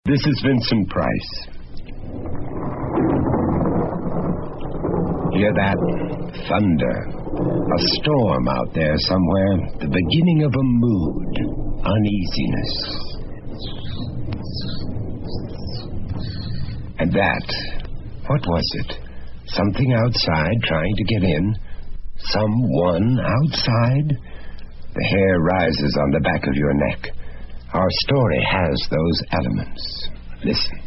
This is Vincent Price. Hear that? Thunder. A storm out there somewhere. The beginning of a mood. Uneasiness. And that, what was it? Something outside trying to get in? Someone outside? The hair rises on the back of your neck. Our story has those elements. Listen.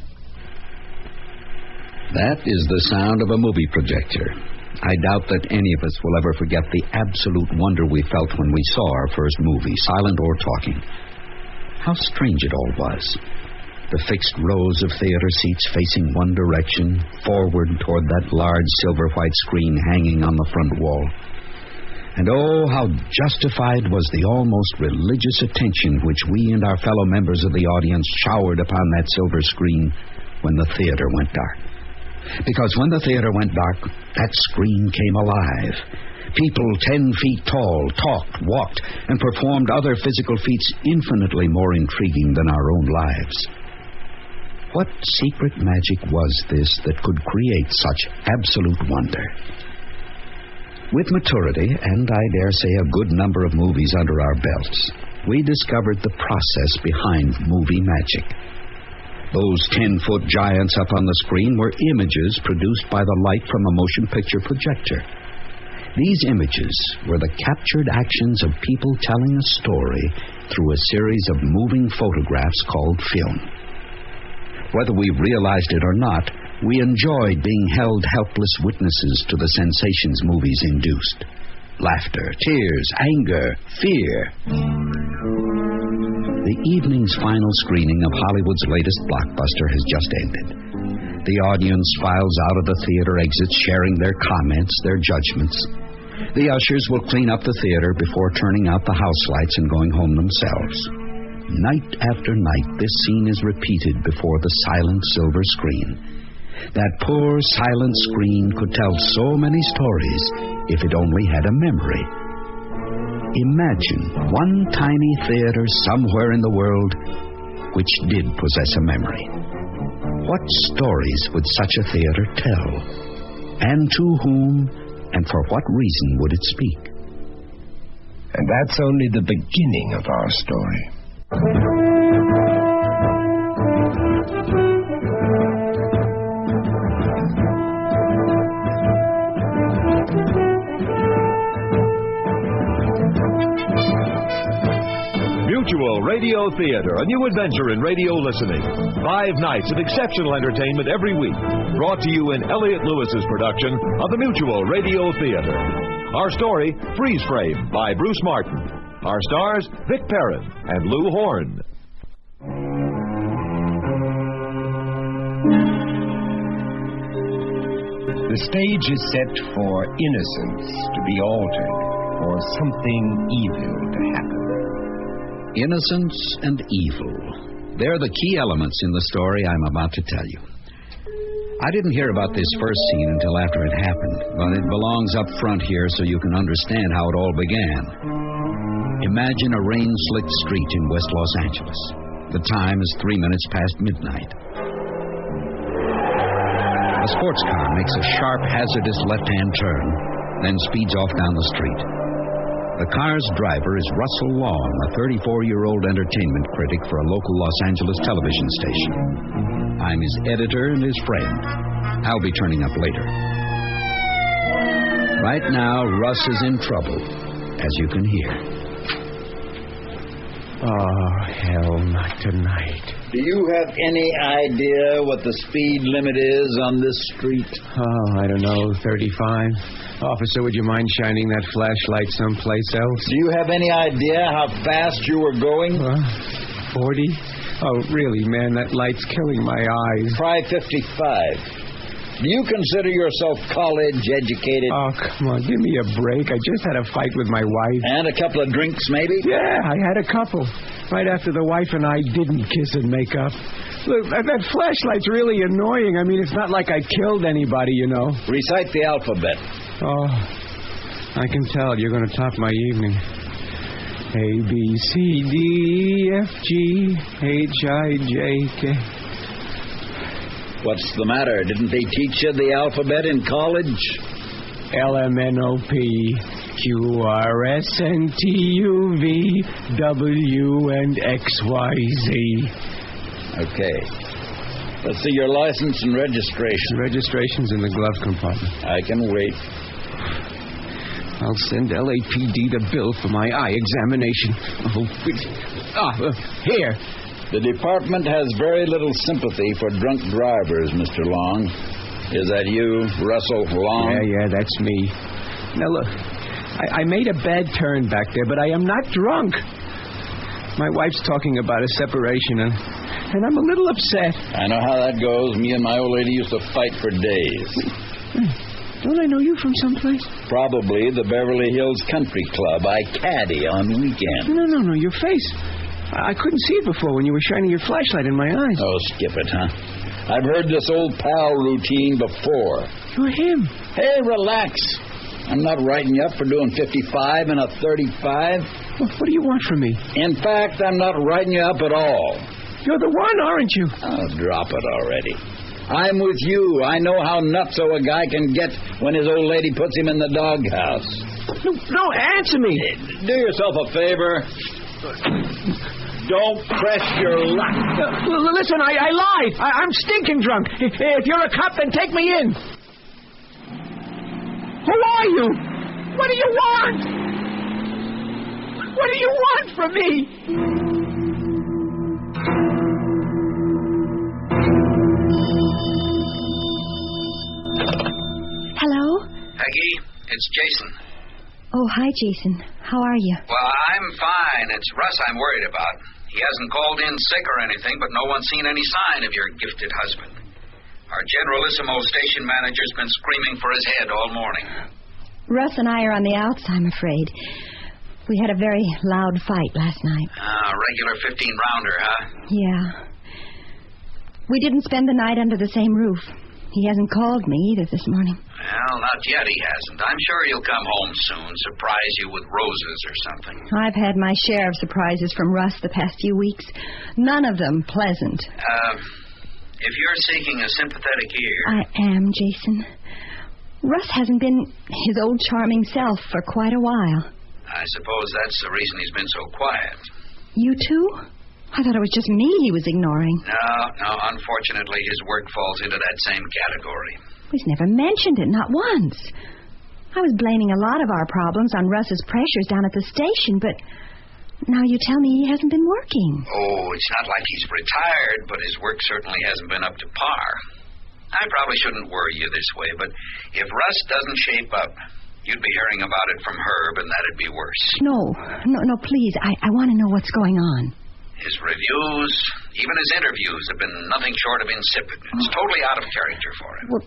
That is the sound of a movie projector. I doubt that any of us will ever forget the absolute wonder we felt when we saw our first movie, silent or talking. How strange it all was. The fixed rows of theater seats facing one direction, forward toward that large silver-white screen hanging on the front wall. And oh, how justified was the almost religious attention which we and our fellow members of the audience showered upon that silver screen when the theater went dark. Because when the theater went dark, that screen came alive. People 10 feet tall talked, walked, and performed other physical feats infinitely more intriguing than our own lives. What secret magic was this that could create such absolute wonder? With maturity, and I dare say a good number of movies under our belts, we discovered the process behind movie magic. Those 10-foot giants up on the screen were images produced by the light from a motion picture projector. These images were the captured actions of people telling a story through a series of moving photographs called film. Whether we realized it or not, we enjoyed being held helpless witnesses to the sensations movies induced. Laughter, tears, anger, fear. The evening's final screening of Hollywood's latest blockbuster has just ended. The audience files out of the theater exits sharing their comments, their judgments. The ushers will clean up the theater before turning out the house lights and going home themselves. Night after night, this scene is repeated before the silent silver screen. That poor silent screen could tell so many stories if it only had a memory. Imagine one tiny theater somewhere in the world which did possess a memory. What stories would such a theater tell? And to whom and for what reason would it speak? And that's only the beginning of our story. Mutual Radio Theater, a new adventure in radio listening. 5 nights of exceptional entertainment every week. Brought to you in Elliott Lewis's production of the Mutual Radio Theater. Our story, Freeze Frame, by Bruce Martin. Our stars, Vic Perrin and Lou Horn. The stage is set for innocence to be altered, for something evil to happen. Innocence and evil. They're the key elements in the story I'm about to tell you. I didn't hear about this first scene until after it happened, but it belongs up front here so you can understand how it all began. Imagine a rain-slicked street in West Los Angeles. The time is 3 minutes past midnight. A sports car makes a sharp, hazardous left-hand turn, then speeds off down the street. The car's driver is Russell Long, a 34-year-old entertainment critic for a local Los Angeles television station. I'm his editor and his friend. I'll be turning up later. Right now, Russ is in trouble, as you can hear. Oh, hell, not tonight. Do you have any idea what the speed limit is on this street? Oh, I don't know, 35. Officer, would you mind shining that flashlight someplace else? Do you have any idea how fast you were going? 40? Oh, really, man, that light's killing my eyes. Try 55. Do you consider yourself college-educated? Oh, come on, give me a break. I just had a fight with my wife. And a couple of drinks, maybe? Yeah, I had a couple. Right after the wife and I didn't kiss and make up. Look, that flashlight's really annoying. I mean, it's not like I killed anybody, you know. Recite the alphabet. Oh, I can tell you're going to top my evening. A, B, C, D, E, F, G, H, I, J, K. What's the matter? Didn't they teach you the alphabet in college? LMNOP, QRSNTUV, W, and XYZ. Okay. Let's see your license and registration. Registration's in the glove compartment. I can wait. I'll send LAPD the bill for my eye examination. Here. The department has very little sympathy for drunk drivers, Mr. Long. Is that you, Russell Long? Yeah, that's me. Now, look, I made a bad turn back there, but I am not drunk. My wife's talking about a separation, and I'm a little upset. I know how that goes. Me and my old lady used to fight for days. Don't I know you from someplace? Probably the Beverly Hills Country Club. I caddy on weekends. No, your face. I couldn't see it before when you were shining your flashlight in my eyes. Oh, skip it, huh? I've heard this old pal routine before. You're him. Hey, relax. I'm not writing you up for doing 55 and a 35. What do you want from me? In fact, I'm not writing you up at all. You're the one, aren't you? Oh, drop it already. I'm with you. I know how nutso a guy can get when his old lady puts him in the doghouse. No, answer me. Do yourself a favor. Don't press your luck. Listen, I lied. I'm stinking drunk. If you're a cop, then take me in. Who are you? What do you want? What do you want from me? Hello? Peggy, it's Jason. Oh, hi, Jason. How are you? Well, I'm fine. It's Russ I'm worried about. He hasn't called in sick or anything, but no one's seen any sign of your gifted husband. Our Generalissimo station manager's been screaming for his head all morning. Russ and I are on the outs, I'm afraid. We had a very loud fight last night. Regular 15-rounder, huh? Yeah. We didn't spend the night under the same roof. He hasn't called me either this morning. Well, not yet he hasn't. I'm sure he'll come home soon, surprise you with roses or something. I've had my share of surprises from Russ the past few weeks. None of them pleasant. If you're seeking a sympathetic ear... I am, Jason. Russ hasn't been his old charming self for quite a while. I suppose that's the reason he's been so quiet. You too? I thought it was just me he was ignoring. No, unfortunately his work falls into that same category. He's never mentioned it, not once. I was blaming a lot of our problems on Russ's pressures down at the station, but now you tell me he hasn't been working. Oh, it's not like he's retired, but his work certainly hasn't been up to par. I probably shouldn't worry you this way, but if Russ doesn't shape up, you'd be hearing about it from Herb, and that'd be worse. No, please. I want to know what's going on. His reviews, even his interviews, have been nothing short of insipid. It's totally out of character for him. Well,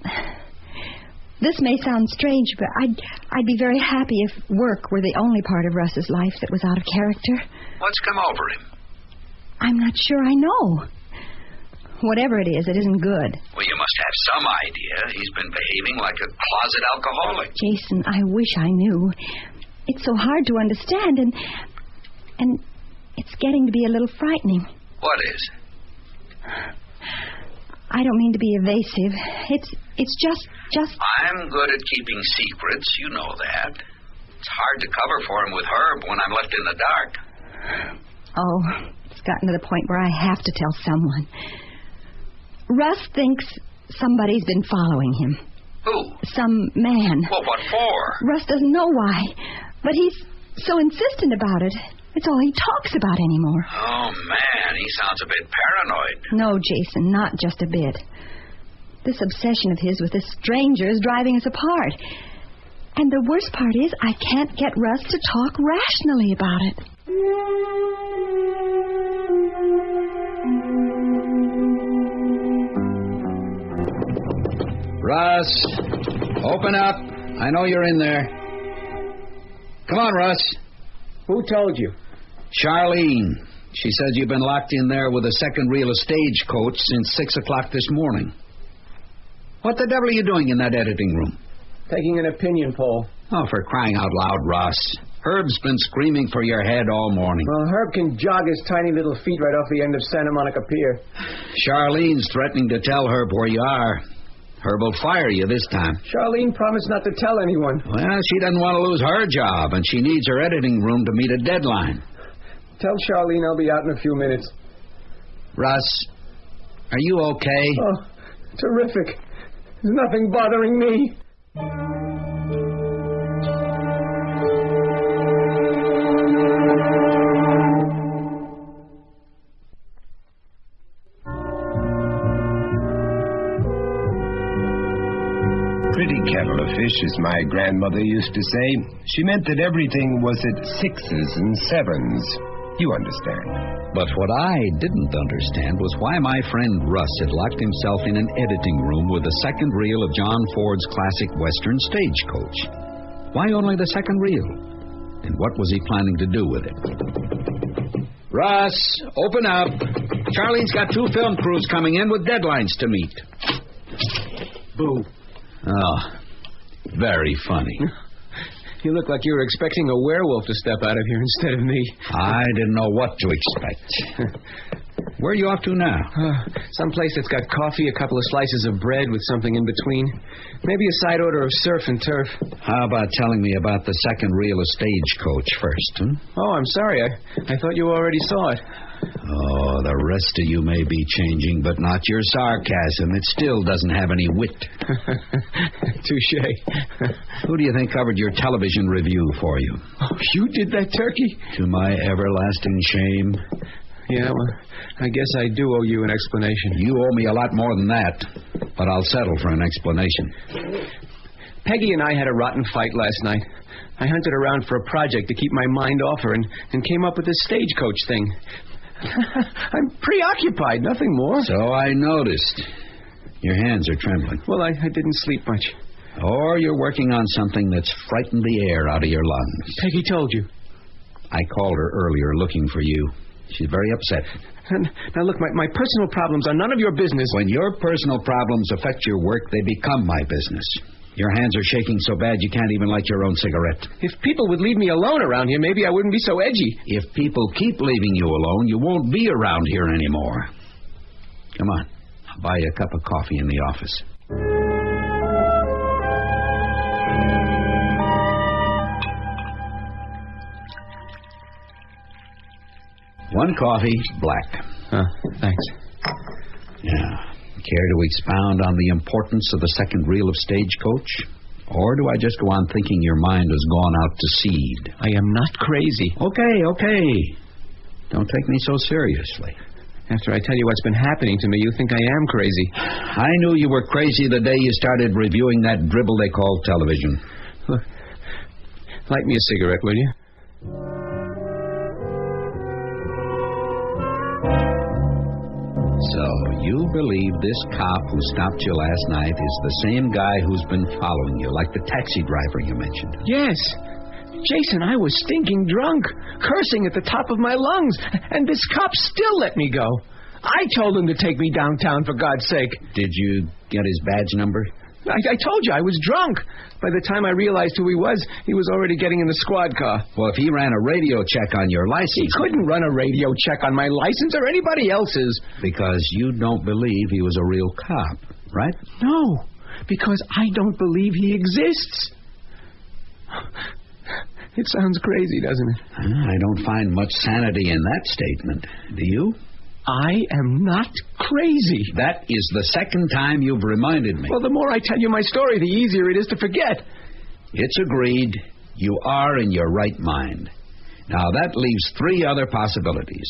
this may sound strange, but I'd be very happy if work were the only part of Russ's life that was out of character. What's come over him? I'm not sure I know. Whatever it isn't good. Well, you must have some idea. He's been behaving like a closet alcoholic. Jason, I wish I knew. It's so hard to understand, and it's getting to be a little frightening. What is? I don't mean to be evasive. It's just... I'm good at keeping secrets. You know that. It's hard to cover for him with Herb when I'm left in the dark. Oh, it's gotten to the point where I have to tell someone. Russ thinks somebody's been following him. Who? Some man. Well, what for? Russ doesn't know why, but he's so insistent about it. It's all he talks about anymore. Oh, man, he sounds a bit paranoid. No, Jason, not just a bit. This obsession of his with this stranger is driving us apart. And the worst part is I can't get Russ to talk rationally about it. Russ, open up. I know you're in there. Come on, Russ. Who told you? Charlene. She says you've been locked in there with a second reel of Stagecoach since 6 o'clock this morning. What the devil are you doing in that editing room? Taking an opinion poll. Oh, for crying out loud, Ross. Herb's been screaming for your head all morning. Well, Herb can jog his tiny little feet right off the end of Santa Monica Pier. Charlene's threatening to tell Herb where you are. Herb will fire you this time. Charlene promised not to tell anyone. Well, she doesn't want to lose her job, and she needs her editing room to meet a deadline. Tell Charlene I'll be out in a few minutes. Russ, are you okay? Oh, terrific. There's nothing bothering me. Pretty kettle of fish, as my grandmother used to say. She meant that everything was at 6s and 7s. You understand. But what I didn't understand was why my friend Russ had locked himself in an editing room with the second reel of John Ford's classic Western Stagecoach. Why only the second reel? And what was he planning to do with it? Russ, open up. Charlene's got 2 film crews coming in with deadlines to meet. Boo. Oh, very funny. You look like you were expecting a werewolf to step out of here instead of me. I didn't know what to expect. Where are you off to now? Someplace that's got coffee, a couple of slices of bread with something in between. Maybe a side order of surf and turf. How about telling me about the second reel of Stagecoach first, Oh, I'm sorry. I thought you already saw it. Oh, the rest of you may be changing, but not your sarcasm. It still doesn't have any wit. Touche. Who do you think covered your television review for you? Oh, you did that, Turkey? To my everlasting shame. Yeah, well, I guess I do owe you an explanation. You owe me a lot more than that, but I'll settle for an explanation. Peggy and I had a rotten fight last night. I hunted around for a project to keep my mind off her and came up with this Stagecoach thing. I'm preoccupied, nothing more. So I noticed. Your hands are trembling. Well, I didn't sleep much. Or you're working on something that's frightened the air out of your lungs. Peggy told you. I called her earlier looking for you. She's very upset. Now, look, my personal problems are none of your business. When your personal problems affect your work, they become my business. Your hands are shaking so bad you can't even light your own cigarette. If people would leave me alone around here, maybe I wouldn't be so edgy. If people keep leaving you alone, you won't be around here anymore. Come on. I'll buy you a cup of coffee in the office. One coffee, black. Thanks. Yeah. Care to expound on the importance of the second reel of Stagecoach? Or do I just go on thinking your mind has gone out to seed? I am not crazy. Okay. Don't take me so seriously. After I tell you what's been happening to me, you think I am crazy. I knew you were crazy the day you started reviewing that dribble they call television. Look, light me a cigarette, will you? So, you believe this cop who stopped you last night is the same guy who's been following you, like the taxi driver you mentioned? Yes. Jason, I was stinking drunk, cursing at the top of my lungs, and this cop still let me go. I told him to take me downtown, for God's sake. Did you get his badge number? I told you, I was drunk. By the time I realized who he was already getting in the squad car. Well, if he ran a radio check on your license... He couldn't run a radio check on my license or anybody else's. Because you don't believe he was a real cop, right? No, because I don't believe he exists. It sounds crazy, doesn't it? I don't find much sanity in that statement. Do you? I am not crazy. That is the second time you've reminded me. Well, the more I tell you my story, the easier it is to forget. It's agreed. You are in your right mind. Now, that leaves 3 other possibilities.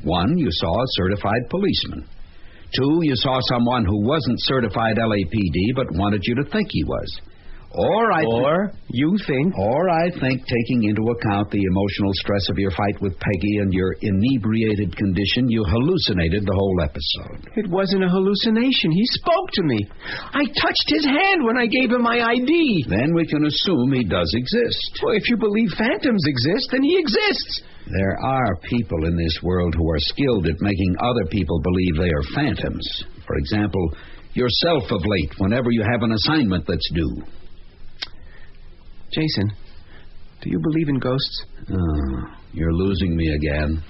1, you saw a certified policeman. 2, you saw someone who wasn't certified LAPD but wanted you to think he was. Or I think taking into account the emotional stress of your fight with Peggy and your inebriated condition, you hallucinated the whole episode. It wasn't a hallucination. He spoke to me. I touched his hand when I gave him my ID. Then we can assume he does exist. Well, if you believe phantoms exist, then he exists. There are people in this world who are skilled at making other people believe they are phantoms. For example, yourself of late, whenever you have an assignment that's due. Jason, Do you believe in ghosts? Oh, you're losing me again.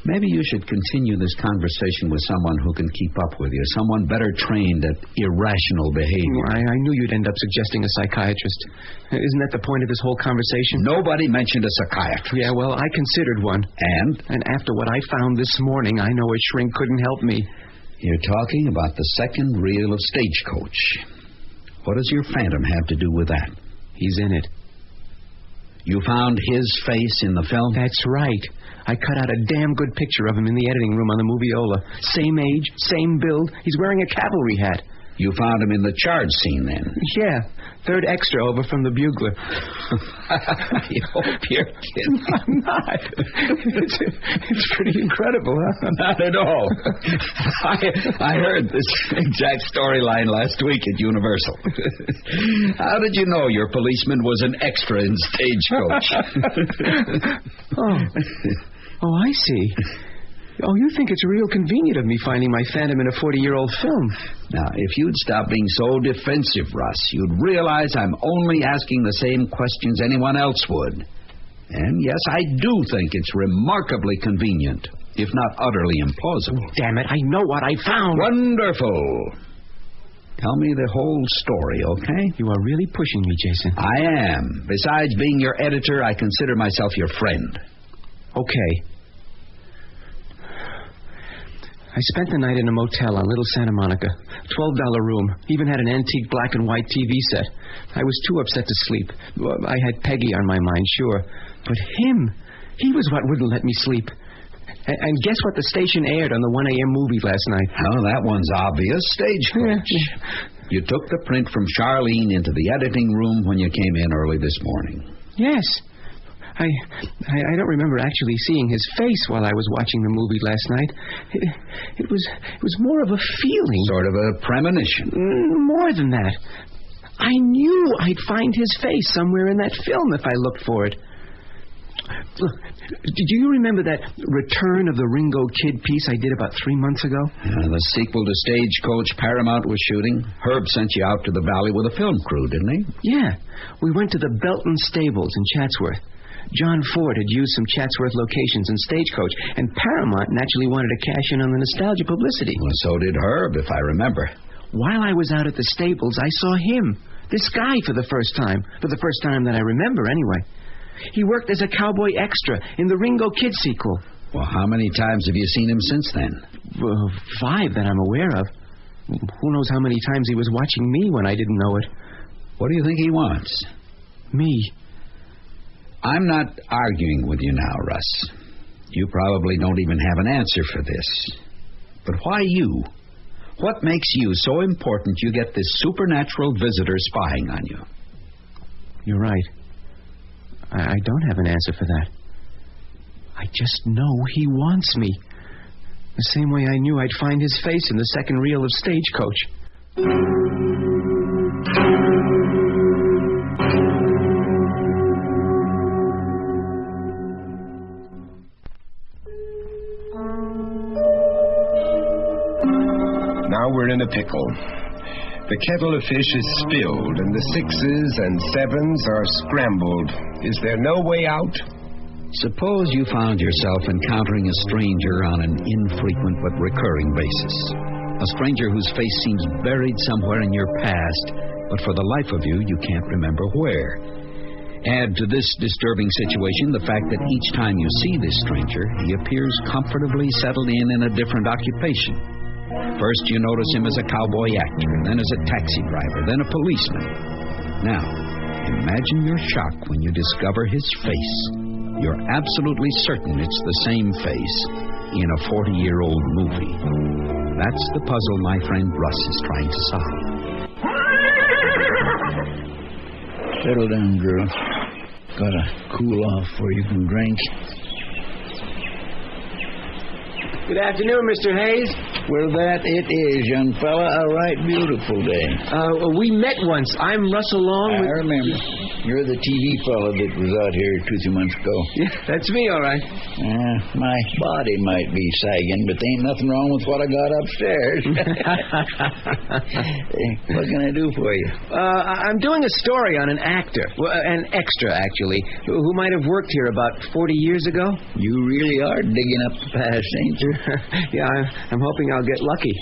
Maybe you should continue this conversation with someone who can keep up with you, someone better trained at irrational behavior. I knew you'd end up suggesting a psychiatrist. Isn't that the point of this whole conversation? Nobody mentioned a psychiatrist. Yeah, well, I considered one. And? And after what I found this morning, I know a shrink couldn't help me. You're talking about the second reel of Stagecoach. What does your phantom have to do with that? He's in it. You found his face in the film? That's right. I cut out a damn good picture of him in the editing room on the Moviola. Same age, same build. He's wearing a cavalry hat. You found him in the charge scene, then? Yeah. Third extra over from the Bugler. I hope you're kidding. I'm not. It's pretty incredible, huh? Not at all. I heard this exact storyline last week at Universal. How did you know your policeman was an extra in Stagecoach? Oh, I see. Oh, you think it's real convenient of me finding my phantom in a 40-year-old film. Now, if you'd stop being so defensive, Russ, you'd realize I'm only asking the same questions anyone else would. And yes, I do think it's remarkably convenient, if not utterly implausible. Damn it, I know what I found. Wonderful. Tell me the whole story, okay? You are really pushing me, Jason. I am. Besides being your editor, I consider myself your friend. Okay. I spent the night in a motel on Little Santa Monica. $12 room. Even had an antique black and white TV set. I was too upset to sleep. I had Peggy on my mind, sure. But him, he was what wouldn't let me sleep. And guess what the station aired on the 1 a.m. movie last night? Oh, that one's obvious. Stagecoach. You took the print from Charlene into the editing room when you came in early this morning. Yes. I don't remember actually seeing his face while I was watching the movie last night. It was more of a feeling. Sort of a premonition. More than that. I knew I'd find his face somewhere in that film if I looked for it. Look, do you remember that Return of the Ringo Kid piece I did about 3 months ago? The sequel to Stagecoach Paramount was shooting. Herb sent you out to the valley with a film crew, didn't he? Yeah. We went to the Belton Stables in Chatsworth. John Ford had used some Chatsworth locations in Stagecoach, and Paramount naturally wanted to cash in on the nostalgia publicity. Well, so did Herb, if I remember. While I was out at the stables, I saw him, this guy, for the first time that I remember, anyway. He worked as a cowboy extra in the Ringo Kid sequel. Well, how many times have you seen him since then? 5 that I'm aware of. Who knows how many times he was watching me when I didn't know it. What do you think he wants? Me. I'm not arguing with you now, Russ. You probably don't even have an answer for this. But why you? What makes you so important you get this supernatural visitor spying on you? You're right. I don't have an answer for that. I just know he wants me. The same way I knew I'd find his face in the second reel of Stagecoach. Now we're in a pickle. The kettle of fish is spilled, and the 6s and 7s are scrambled. Is there no way out? Suppose you found yourself encountering a stranger on an infrequent but recurring basis. A stranger whose face seems buried somewhere in your past, but for the life of you, you can't remember where. Add to this disturbing situation the fact that each time you see this stranger, he appears comfortably settled in a different occupation. First, you notice him as a cowboy actor, then as a taxi driver, then a policeman. Now, imagine your shock when you discover his face. You're absolutely certain it's the same face in a 40-year-old movie. That's the puzzle my friend Russ is trying to solve. Settle down, Drew. Gotta cool off before you can drink. Good afternoon, Mr. Hayes. Well, that it is, young fella. A right beautiful day. We met once. I'm Russell Long. I remember. You're the TV fellow that was out here 2-3 months ago. Yeah, that's me, all right. My body might be sagging, but there ain't nothing wrong with what I got upstairs. What can I do for you? I'm doing a story on an actor, an extra, actually, who might have worked here about 40 years ago. You really are digging up the past, ain't you? Yeah, I'm hoping I'll get lucky.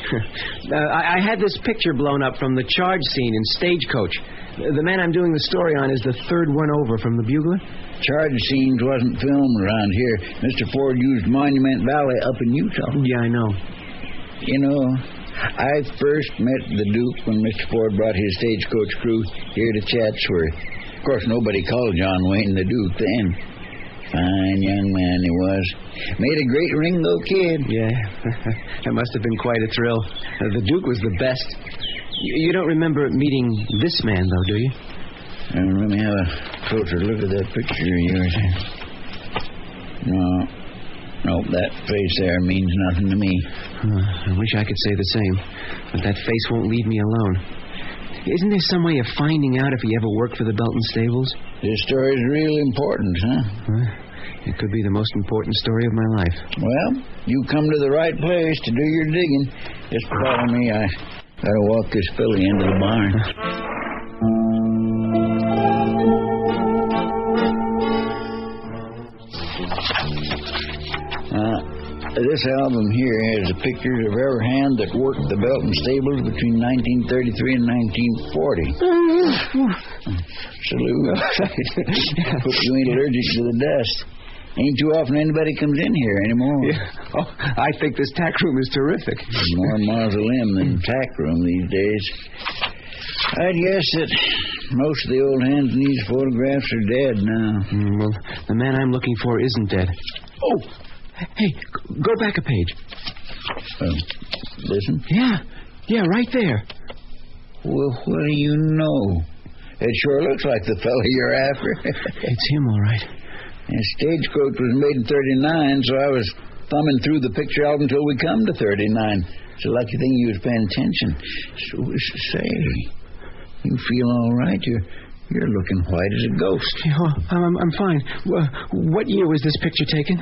I had this picture blown up from the charge scene in Stagecoach. The man I'm doing the story on is the third one over from the Bugler. Charge scenes wasn't filmed around here. Mr. Ford used Monument Valley up in Utah. Yeah, I know. You know, I first met the Duke when Mr. Ford brought his Stagecoach crew here to Chatsworth. Of course, nobody called John Wayne the Duke then. Fine young man he was. Made a great Ringo kid. Yeah, that must have been quite a thrill. The Duke was the best. You don't remember meeting this man, though, do you? Let me have a closer look at that picture of yours. No, that face there means nothing to me. I wish I could say the same, but that face won't leave me alone. Isn't there some way of finding out if he ever worked for the Belton Stables? This story's really important, huh? It could be the most important story of my life. Well, you come to the right place to do your digging. Just follow me. I gotta walk this filly into the barn. This album here has the pictures of every hand that worked the Belton Stables between 1933 and 1940. Salute. Hope you ain't allergic to the dust. Ain't too often anybody comes in here anymore. Yeah. Oh, I think this tack room is terrific. More mausoleum than tack room these days. I'd guess that most of the old hands in these photographs are dead now. Well, the man I'm looking for isn't dead. Oh, hey, go back a page. Listen? Yeah, right there. Well, what do you know? It sure looks like the fella you're after. It's him, all right. The Stagecoach was made in 39, so I was thumbing through the picture album until we come to 39. It's a lucky thing you was paying attention. So, say, you feel all right? You're looking white as a ghost. Yeah, I'm fine. What year was this picture taken?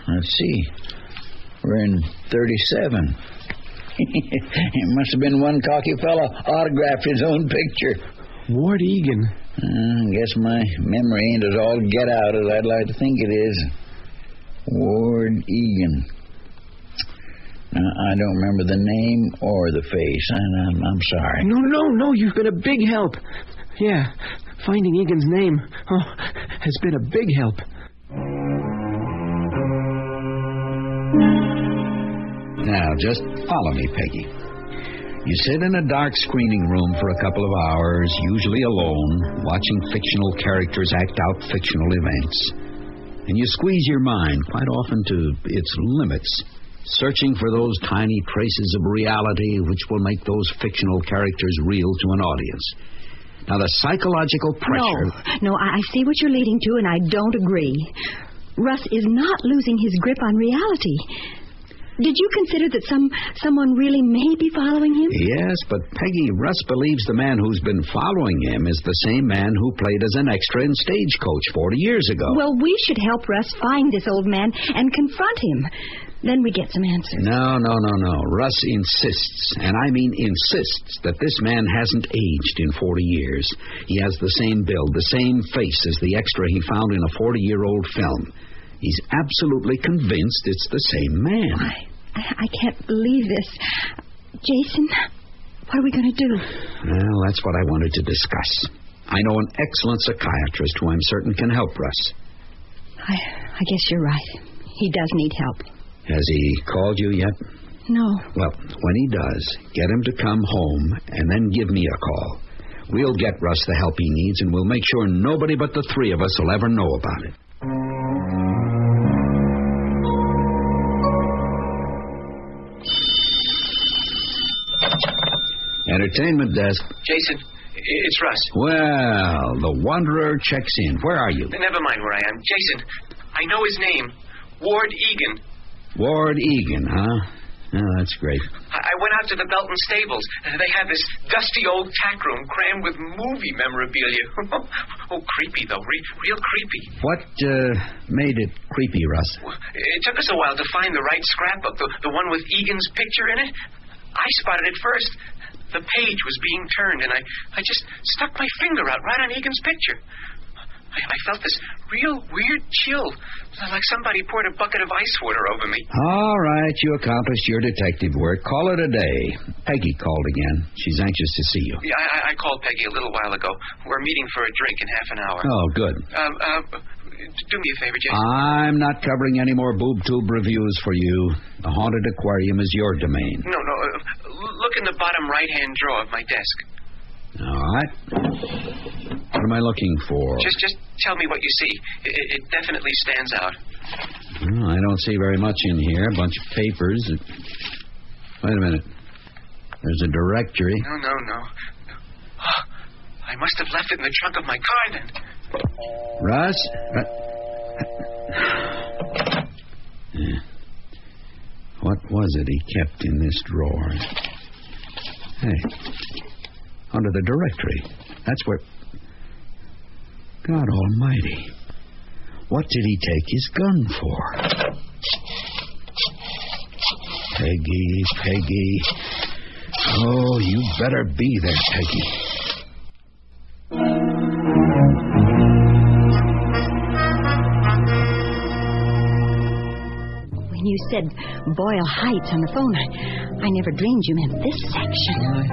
Let's see. We're in 37. It must have been one cocky fella autographed his own picture. Ward Egan. I guess my memory ain't as all get out as I'd like to think it is. Ward Egan. Now, I don't remember the name or the face. I'm sorry. No, you've been a big help. Yeah, finding Egan's name has been a big help. Now, just follow me, Peggy. You sit in a dark screening room for a couple of hours, usually alone, watching fictional characters act out fictional events. And you squeeze your mind, quite often to its limits, searching for those tiny traces of reality which will make those fictional characters real to an audience. Now, the psychological pressure... No, I see what you're leading to, and I don't agree. Russ is not losing his grip on reality. Did you consider that someone really may be following him? Yes, but Peggy, Russ believes the man who's been following him is the same man who played as an extra in Stagecoach 40 years ago. Well, we should help Russ find this old man and confront him. Then we get some answers. No. Russ insists, and I mean insists, that this man hasn't aged in 40 years. He has the same build, the same face as the extra he found in a 40-year-old film. He's absolutely convinced it's the same man. I can't believe this. Jason, what are we going to do? Well, that's what I wanted to discuss. I know an excellent psychiatrist who I'm certain can help Russ. I guess you're right. He does need help. Has he called you yet? No. Well, when he does, get him to come home and then give me a call. We'll get Russ the help he needs, and we'll make sure nobody but the three of us will ever know about it. Entertainment desk. Jason, it's Russ. Well, the Wanderer checks in. Where are you? Never mind where I am. Jason, I know his name. Ward Egan. Ward Egan, huh? Oh, that's great. I I went out to the Belton Stables. They had this dusty old tack room crammed with movie memorabilia. Oh, creepy, though. Real creepy. What made it creepy, Russ? It took us a while to find the right scrapbook, the one with Egan's picture in it. I spotted it first. The page was being turned, and I just stuck my finger out right on Egan's picture. I felt this real weird chill, like somebody poured a bucket of ice water over me. All right, you accomplished your detective work. Call it a day. Peggy called again. She's anxious to see you. Yeah, I called Peggy a little while ago. We're meeting for a drink in half an hour. Oh, good. Do me a favor, Jason. I'm not covering any more boob tube reviews for you. The haunted aquarium is your domain. No. Look in the bottom right-hand drawer of my desk. All right. What am I looking for? Just tell me what you see. It definitely stands out. Well, I don't see very much in here. A bunch of papers. Wait a minute. There's a directory. No. I must have left it in the trunk of my car then. Russ? What was it he kept in this drawer? Hey. Under the directory. That's where... God almighty. What did he take his gun for? Peggy. Oh, you better be there, Peggy. When you said Boyle Heights on the phone, I never dreamed you meant this section.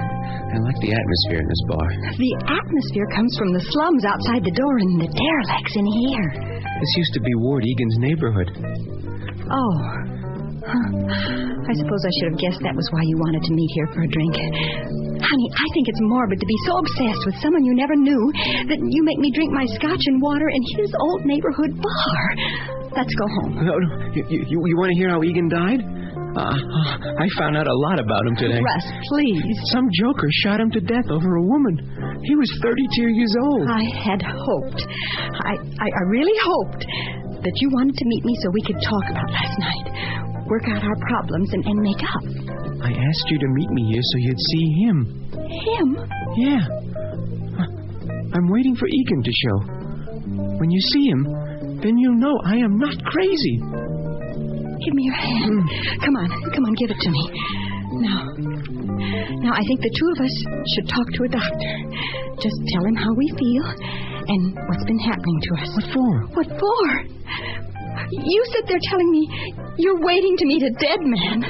I like the atmosphere in this bar. The atmosphere comes from the slums outside the door and the derelicts in here. This used to be Ward Egan's neighborhood. Oh. Huh. I suppose I should have guessed that was why you wanted to meet here for a drink. Honey, I think it's morbid to be so obsessed with someone you never knew that you make me drink my scotch and water in his old neighborhood bar. Let's go home. No. You want to hear how Egan died? I found out a lot about him today. Russ, please. Some joker shot him to death over a woman. He was 32 years old. I had hoped. I really hoped that you wanted to meet me so we could talk about last night. Work out our problems and make up. I asked you to meet me here so you'd see him. Him? Yeah. I'm waiting for Egan to show. When you see him, then you'll know I am not crazy. Give me your hand. Come on, give it to me. Now, I think the two of us should talk to a doctor. Just tell him how we feel and what's been happening to us. What for? You sit there telling me you're waiting to meet a dead man.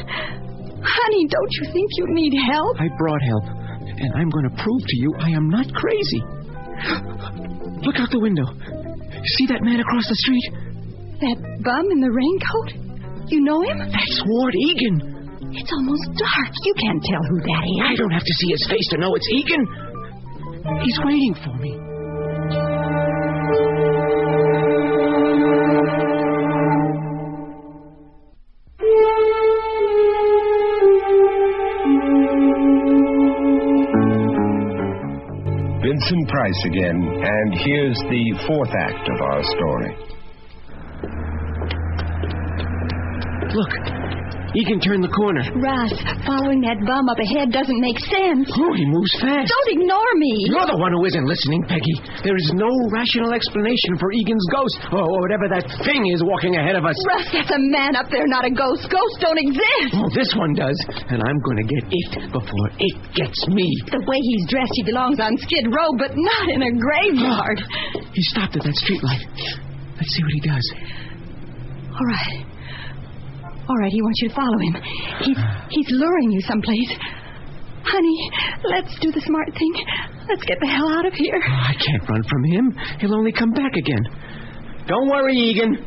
Honey, don't you think you need help? I brought help, and I'm going to prove to you I am not crazy. Look out the window. See that man across the street? That bum in the raincoat? You know him? That's Ward Egan. It's almost dark. You can't tell who that is. I don't have to see his face to know it's Egan. He's waiting for me. Vincent Price again, and here's the fourth act of our story. Look, Egan turned the corner. Russ, following that bum up ahead doesn't make sense. Oh, he moves fast. Don't ignore me. You're the one who isn't listening, Peggy. There is no rational explanation for Egan's ghost, or whatever that thing is walking ahead of us. Russ, that's a man up there, not a ghost. Ghosts don't exist. Oh, this one does, and I'm going to get it before it gets me. The way he's dressed, he belongs on Skid Row, but not in a graveyard. He stopped at that streetlight. Let's see what he does. All right, he wants you to follow him. He's luring you someplace. Honey, let's do the smart thing. Let's get the hell out of here. Oh, I can't run from him. He'll only come back again. Don't worry, Egan.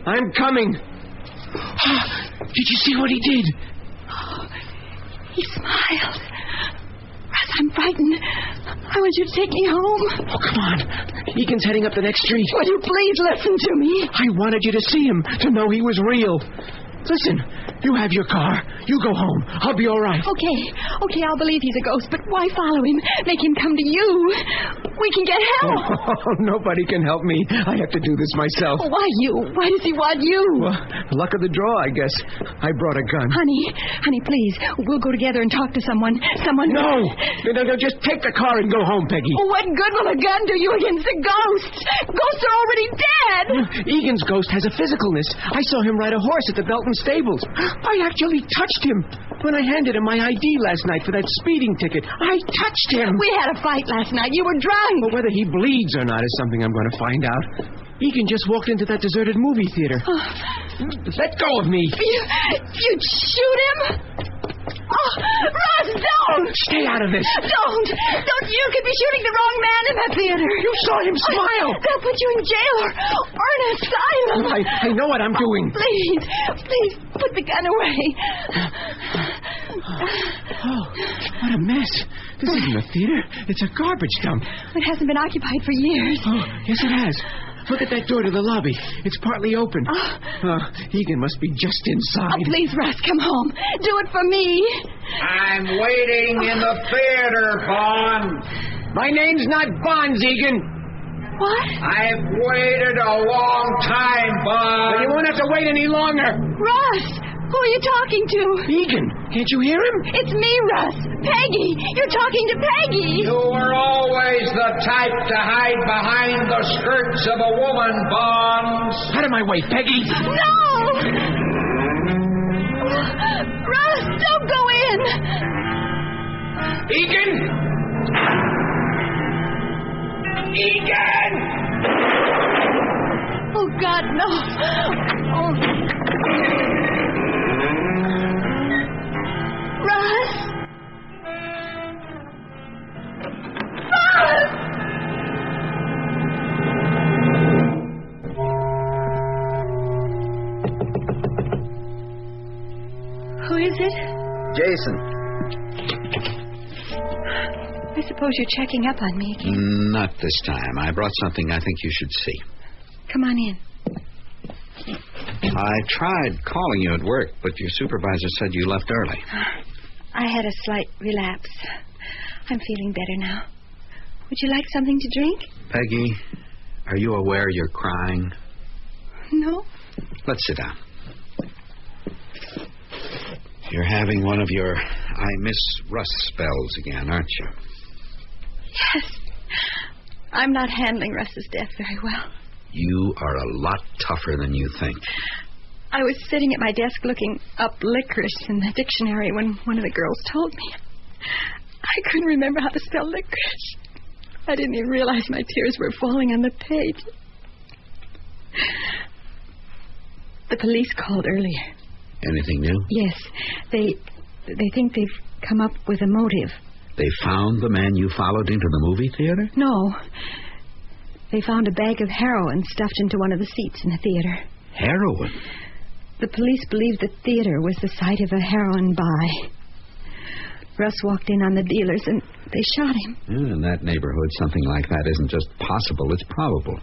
I'm coming. Did you see what he did? Oh, he smiled. Russ, I'm frightened. I want you to take me home. Oh, come on. Egan's heading up the next street. Will you please listen to me? I wanted you to see him, to know he was real. Listen, you have your car. You go home. I'll be all right. Okay, I'll believe he's a ghost, but why follow him? Make him come to you. We can get help. Oh, nobody can help me. I have to do this myself. Why you? Why does he want you? Well, luck of the draw, I guess. I brought a gun. Honey, please. We'll go together and talk to someone. No, just take the car and go home, Peggy. What good will a gun do you against the ghosts? Ghosts are already dead. Egan's ghost has a physicalness. I saw him ride a horse at the Belton stables. I actually touched him. When I handed him my ID last night for that speeding ticket, I touched him. We had a fight last night. You were drunk. Well, whether he bleeds or not is something I'm going to find out. Egan just walked into that deserted movie theater. Let go of me. You'd shoot him? Oh, Russ, don't! Stay out of this. Don't! You could be shooting the wrong man in that theater. You saw him smile. They'll put you in jail or in asylum. I know what I'm doing. Please, put the gun away. Oh, what a mess. This isn't a theater. It's a garbage dump. It hasn't been occupied for years. Oh, yes, it has. Look at that door to the lobby. It's partly open. Egan must be just inside. Oh, please, Russ, come home. Do it for me. I'm waiting in the theater, Bonds. My name's not Bonds, Egan. What? I've waited a long time, Bonds. Well, you won't have to wait any longer. Russ, who are you talking to? Egan, can't you hear him? It's me, Russ. Peggy. You're talking to Peggy. You were always the type to hide behind the skirts of a woman, Bonds. Out of my way, Peggy. No! Russ, don't go in. Egan! Egan! Oh, God, no. Oh. Russ! Who is it? Jason. I suppose you're checking up on me. Not this time. I brought something I think you should see. Come on in. I tried calling you at work, but your supervisor said you left early. I had a slight relapse. I'm feeling better now. Would you like something to drink? Peggy, are you aware you're crying? No. Let's sit down. You're having one of your I miss Russ spells again, aren't you? Yes. I'm not handling Russ's death very well. You are a lot tougher than you think. I was sitting at my desk looking up licorice in the dictionary when one of the girls told me. I couldn't remember how to spell licorice. I didn't even realize my tears were falling on the page. The police called earlier. Anything new? Yes. They think they've come up with a motive. They found the man you followed into the movie theater? No. They found a bag of heroin stuffed into one of the seats in the theater. Heroin? The police believe the theater was the site of a heroin buy. Russ walked in on the dealers and they shot him. In that neighborhood, something like that isn't just possible, it's probable.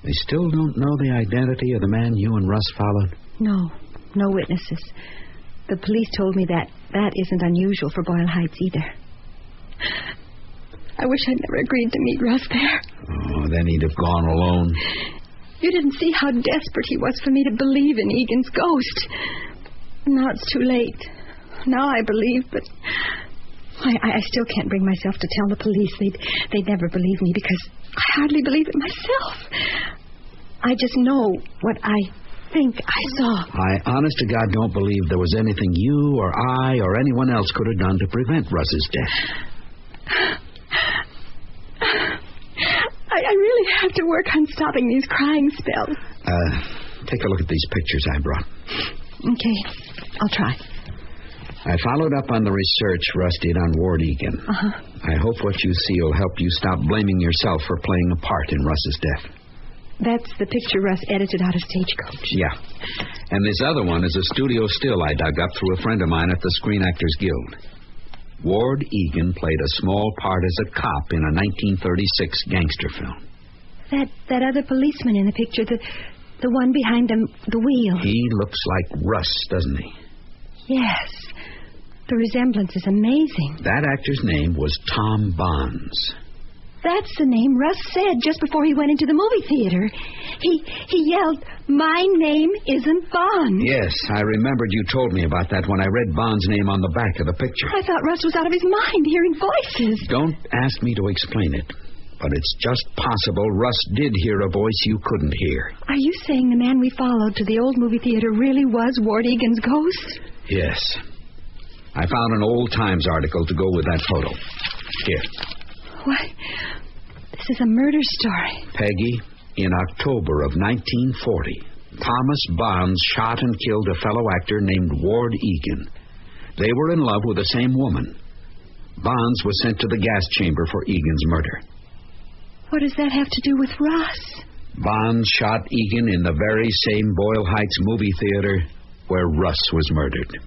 They still don't know the identity of the man you and Russ followed? No witnesses. The police told me that isn't unusual for Boyle Heights either. I wish I'd never agreed to meet Russ there. Oh, then he'd have gone alone. You didn't see how desperate he was for me to believe in Egan's ghost. Now it's too late. Now I believe, but I still can't bring myself to tell the police. They'd never believe me because I hardly believe it myself. I just know what I think I saw. I, honest to God, don't believe there was anything you or I or anyone else could have done to prevent Russ's death. I really have to work on stopping these crying spells. Take a look at these pictures I brought. Okay, I'll try. I followed up on the research Russ did on Ward Egan. I hope what you see will help you stop blaming yourself for playing a part in Russ's death. That's the picture Russ edited out of Stagecoach. Yeah. And this other one is a studio still I dug up through a friend of mine at the Screen Actors Guild. Ward Egan played a small part as a cop in a 1936 gangster film. That other policeman in the picture, The one behind the wheel. He looks like Russ, doesn't he? Yes. The resemblance is amazing. That actor's name was Tom Bonds. That's the name Russ said just before he went into the movie theater. He yelled, "My name isn't Bond." Yes, I remembered you told me about that when I read Bond's name on the back of the picture. I thought Russ was out of his mind hearing voices. Don't ask me to explain it, but it's just possible Russ did hear a voice you couldn't hear. Are you saying the man we followed to the old movie theater really was Ward Egan's ghost? Yes. I found an old Times article to go with that photo. Here. What? This is a murder story. Peggy, in October of 1940, Thomas Bonds shot and killed a fellow actor named Ward Egan. They were in love with the same woman. Bonds was sent to the gas chamber for Egan's murder. What does that have to do with Russ? Bonds shot Egan in the very same Boyle Heights movie theater where Russ was murdered.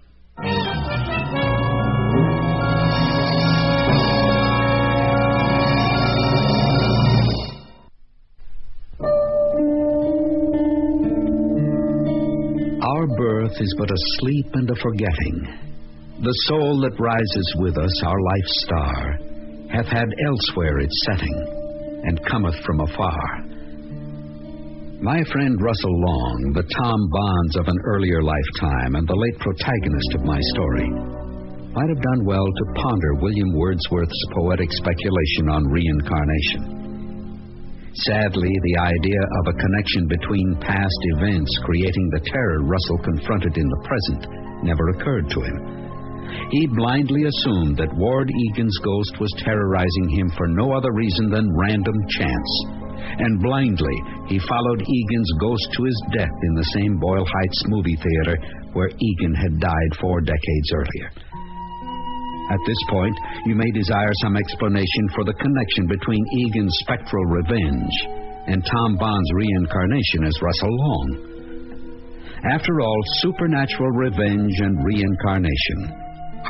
Our birth is but a sleep and a forgetting. The soul that rises with us, our life's star, hath had elsewhere its setting, and cometh from afar. My friend Russell Long, the Tom Bonds of an earlier lifetime and the late protagonist of my story, might have done well to ponder William Wordsworth's poetic speculation on reincarnation. Sadly, the idea of a connection between past events creating the terror Russell confronted in the present never occurred to him. He blindly assumed that Ward Egan's ghost was terrorizing him for no other reason than random chance. And blindly, he followed Egan's ghost to his death in the same Boyle Heights movie theater where Egan had died 4 decades earlier. At this point, you may desire some explanation for the connection between Egan's spectral revenge and Tom Bond's reincarnation as Russell Long. After all, supernatural revenge and reincarnation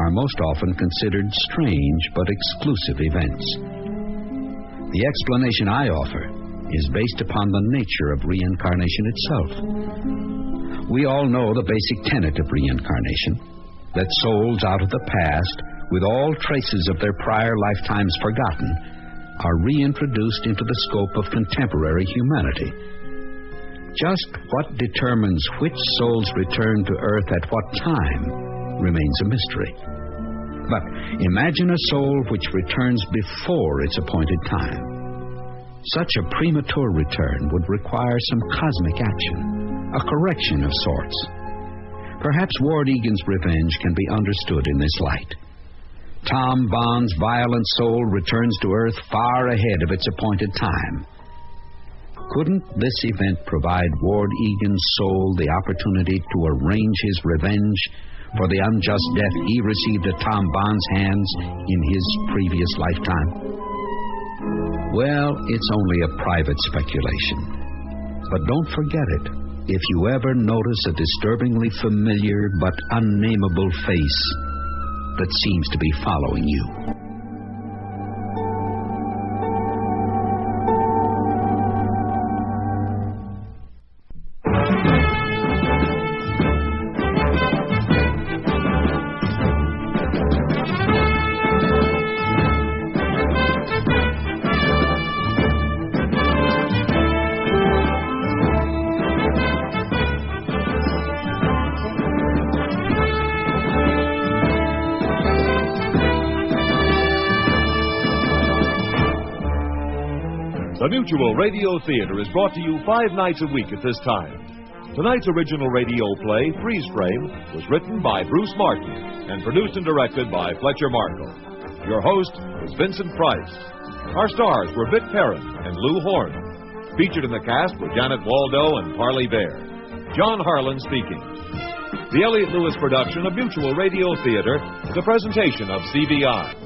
are most often considered strange but exclusive events. The explanation I offer is based upon the nature of reincarnation itself. We all know the basic tenet of reincarnation, that souls out of the past, with all traces of their prior lifetimes forgotten, are reintroduced into the scope of contemporary humanity. Just what determines which souls return to Earth at what time remains a mystery. But imagine a soul which returns before its appointed time. Such a premature return would require some cosmic action, a correction of sorts. Perhaps Ward Egan's revenge can be understood in this light. Tom Bond's violent soul returns to Earth far ahead of its appointed time. Couldn't this event provide Ward Egan's soul the opportunity to arrange his revenge for the unjust death he received at Tom Bond's hands in his previous lifetime? Well, it's only a private speculation. But don't forget it if you ever notice a disturbingly familiar but unnameable face that seems to be following you. The Mutual Radio Theater is brought to you 5 nights a week at this time. Tonight's original radio play, Freeze Frame, was written by Bruce Martin and produced and directed by Fletcher Markle. Your host was Vincent Price. Our stars were Vic Perrin and Lou Horn. Featured in the cast were Janet Waldo and Parley Bear. John Harlan speaking. The Elliott Lewis production of Mutual Radio Theater is a presentation of CBI.